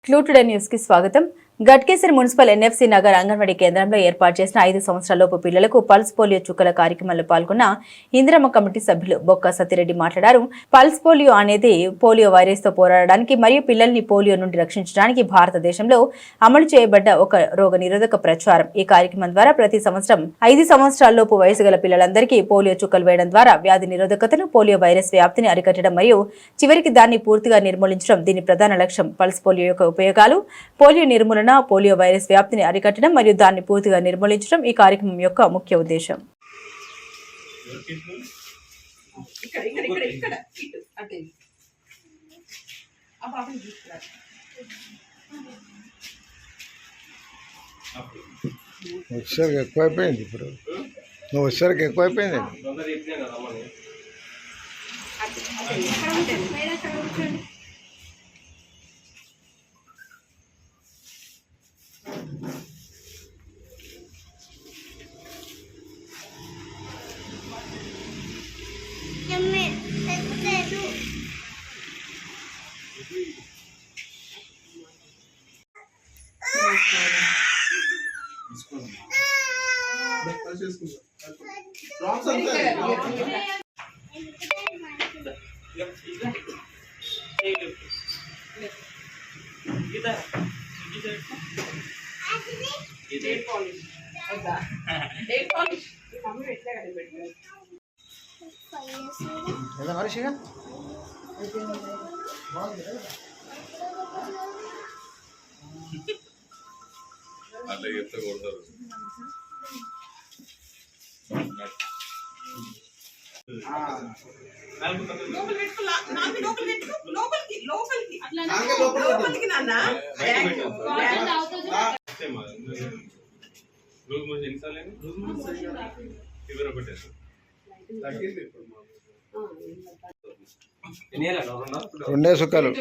Clue today news కి స్వాగతం. Ghatkesar municipal NFC Nagar anganwadi కేంద్రంలో ఏర్పాటు చేసిన 5 సంవత్సరాలలోపు పిల్లలకు పల్స్ పోలియో చుక్కల కార్యక్రమంలో పాల్గొన్న ఇందిరమ్మ కమిటీ సభ్యులు బొక్క సత్యరెడ్డి మాట్లాడారు. పల్స్ పోలియో అనేది పోలియో వైరస్ తో పోరాడడానికి మరియు పిల్లల్ని పోలియో నుండి రక్షించడానికి భారతదేశంలో అమలు చేయబడ్డ ఒక రోగ నిరోధక ప్రచారం. ఈ కార్యక్రమం ద్వారా ప్రతి సంవత్సరం 5 సంవత్సరాలలోపు వయసు గల పిల్లలందరికీ పోలియో చుక్కలు వేయడం ద్వారా వ్యాధి నిరోధకతను, పోలియో వైరస్ వ్యాప్తిని అరికట్టడం మరియు చివరికి దాన్ని పూర్తిగా నిర్మూలించడం దీని ప్రధాన లక్ష్యం. పల్స్ పోలియో యొక్క ఉపయోగాలు: పోలియో నిర్మూలన, పోలియో వైరస్ వ్యాప్తిని అరికట్టడం మరియు దాన్ని పూర్తిగా నిర్మూలించడం ఈ కార్యక్రమం యొక్క ముఖ్య ఉద్దేశం. వచ్చేసరికి ఎక్కువైపోయింది. ఇప్పుడు నువ్వు వచ్చేసరికి ఎక్కువైపోయింది. అట్లా చెప్తే కొడతారు. రెండే సుఖాలు.